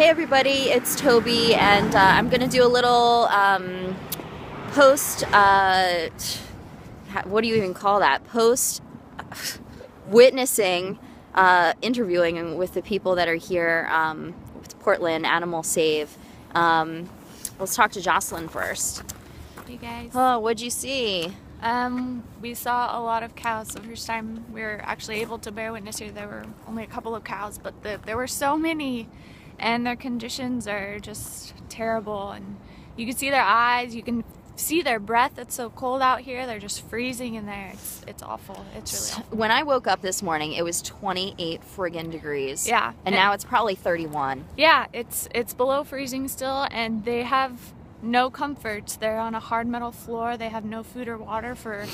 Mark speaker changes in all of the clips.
Speaker 1: Hey everybody, it's Toby, and I'm going to do a little post, what do you even call that? Post witnessing, interviewing with the people that are here with Portland Animal Save. Let's talk to Jocelyn first.
Speaker 2: Hey guys.
Speaker 1: Oh, what'd you see?
Speaker 2: We saw a lot of cows. The first time we were actually able to bear witness here, there were only a couple of cows, but there were so many, and their conditions are just terrible. And you can see their eyes, you can see their breath. It's so cold out here. They're just freezing in there. It's awful. It's really awful.
Speaker 1: When I woke up this morning, it was 28 friggin' degrees.
Speaker 2: Yeah.
Speaker 1: And now it's probably 31.
Speaker 2: Yeah, it's below freezing still, and they have no comforts. They're on a hard metal floor. They have no food or water for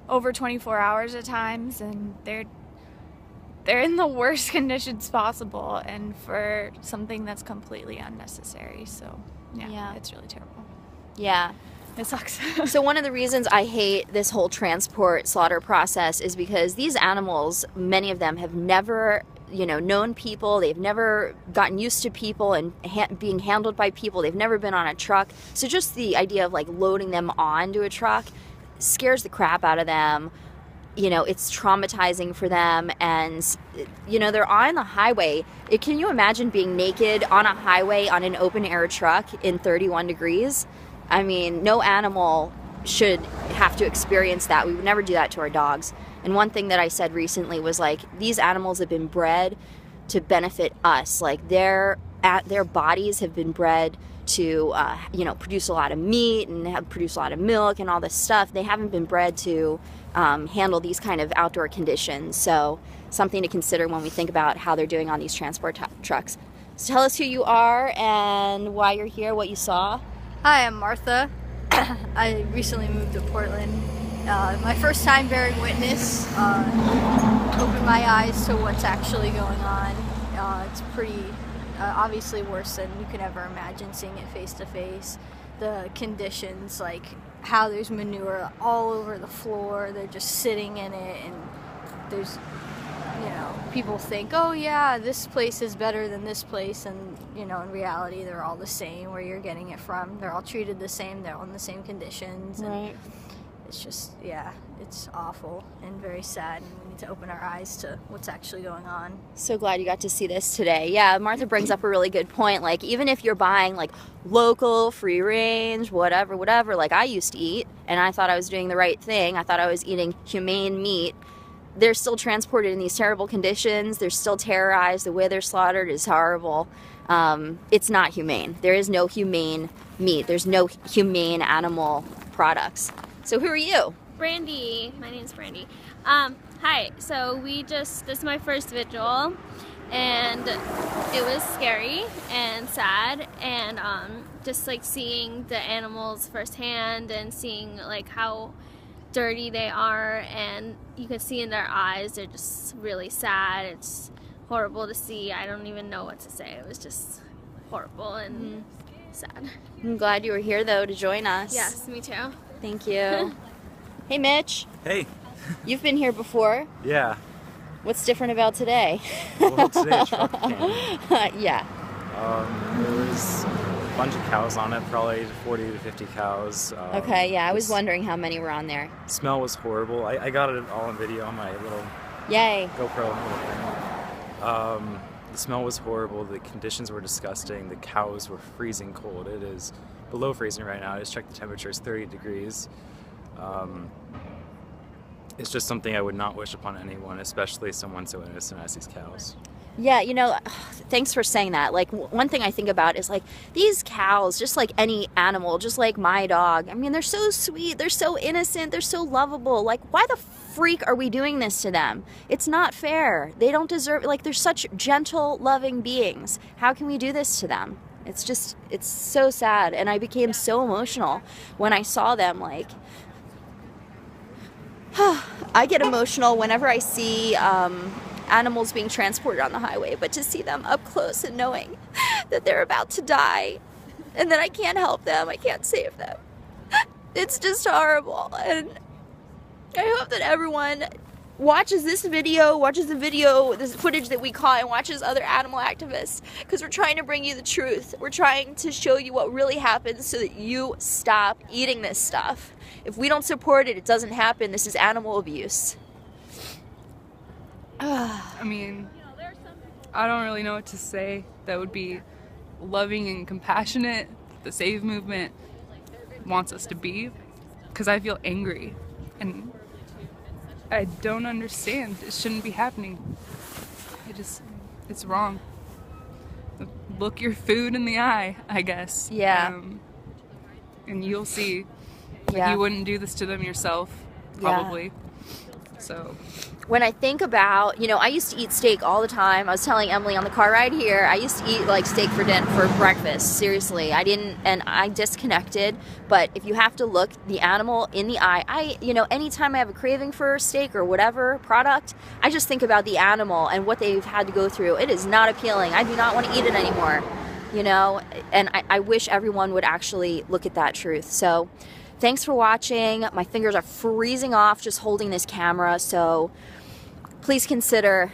Speaker 2: over 24 hours at times, and they're in the worst conditions possible, and for something that's completely unnecessary. So yeah. It's really terrible.
Speaker 1: Yeah.
Speaker 2: It sucks.
Speaker 1: So one of the reasons I hate this whole transport slaughter process is because these animals, many of them have never known people. They've never gotten used to people and being handled by people. They've never been on a truck. So just the idea of like loading them onto a truck scares the crap out of them. It's traumatizing for them, and they're on the highway. Can you imagine being naked on a highway on an open air truck in 31 degrees? I mean, no animal should have to experience that. We would never do that to our dogs. And one thing that I said recently was like, these animals have been bred to benefit us. Like their bodies have been bred to produce a lot of meat and produce a lot of milk and all this stuff. They haven't been bred to handle these kind of outdoor conditions. So something to consider when we think about how they're doing on these transport trucks. So tell us who you are and why you're here, what you saw.
Speaker 3: Hi, I'm Martha. I recently moved to Portland. My first time bearing witness, opened my eyes to what's actually going on. It's pretty, obviously worse than you could ever imagine, seeing it face to face. The conditions, like how there's manure all over the floor, they're just sitting in it, and there's, people think, oh yeah, this place is better than this place, and in reality they're all the same where you're getting it from. They're all treated the same, they're all in the same conditions.
Speaker 1: Right.
Speaker 3: It's just, it's awful and very sad, and we need to open our eyes to what's actually going on.
Speaker 1: So glad you got to see this today. Yeah, Martha brings up a really good point. Like, even if you're buying like local, free range, whatever, like I used to eat, and I thought I was doing the right thing, I thought I was eating humane meat, they're still transported in these terrible conditions. They're still terrorized. The way they're slaughtered is horrible. It's not humane. There is no humane meat. There's no humane animal products. So who are you?
Speaker 4: Brandy. My name's Brandy. Hi. So this is my first vigil, and it was scary and sad, and just like seeing the animals firsthand and seeing like how dirty they are, and you can see in their eyes they're just really sad. It's horrible to see. I don't even know what to say. It was just horrible and sad.
Speaker 1: I'm glad you were here though to join us.
Speaker 4: Yes, me too.
Speaker 1: Thank you. Hey Mitch.
Speaker 5: Hey.
Speaker 1: You've been here before.
Speaker 5: Yeah.
Speaker 1: What's different about today?
Speaker 5: Well, today a truck came.
Speaker 1: Yeah.
Speaker 5: There was a bunch of cows on it, probably 40 to 50 cows.
Speaker 1: Okay, yeah, I was wondering how many were on there.
Speaker 5: Smell was horrible. I got it all on video on my little
Speaker 1: Yay.
Speaker 5: GoPro little thing. The smell was horrible. The conditions were disgusting. The cows were freezing cold. It is below freezing right now. I just checked the temperature. It's 30 degrees. It's just something I would not wish upon anyone, especially someone so innocent as these cows.
Speaker 1: Yeah, thanks for saying that. Like, one thing I think about is like these cows, just like any animal, just like my dog. I mean, they're so sweet, they're so innocent, they're so lovable. Like, why the freak are we doing this to them? It's not fair. They don't deserve, like, they're such gentle, loving beings. How can we do this to them? It's so sad. And I became so emotional when I saw them. Like, I get emotional whenever I see animals being transported on the highway, but to see them up close and knowing that they're about to die and that I can't help them, I can't save them, it's just horrible. And I hope that everyone watches this video, watches the video, this footage that we caught, and watches other animal activists, because we're trying to bring you the truth. We're trying to show you what really happens so that you stop eating this stuff. If we don't support it, it doesn't happen. This is animal abuse.
Speaker 6: I mean, I don't really know what to say that would be loving and compassionate. The Save movement wants us to be, because I feel angry and I don't understand. It shouldn't be happening. It's wrong. Look your food in the eye, I guess.
Speaker 1: Yeah.
Speaker 6: And you'll see.
Speaker 1: Yeah.
Speaker 6: You wouldn't do this to them yourself, probably. So.
Speaker 1: When I think about, you know, I used to eat steak all the time. I was telling Emily on the car ride here, I used to eat like steak for breakfast. Seriously, I disconnected. But if you have to look the animal in the eye, anytime I have a craving for steak or whatever product, I just think about the animal and what they've had to go through. It is not appealing. I do not want to eat it anymore, you know, and I wish everyone would actually look at that truth. So thanks for watching. My fingers are freezing off just holding this camera, so please consider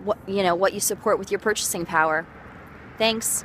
Speaker 1: what you support with your purchasing power. Thanks.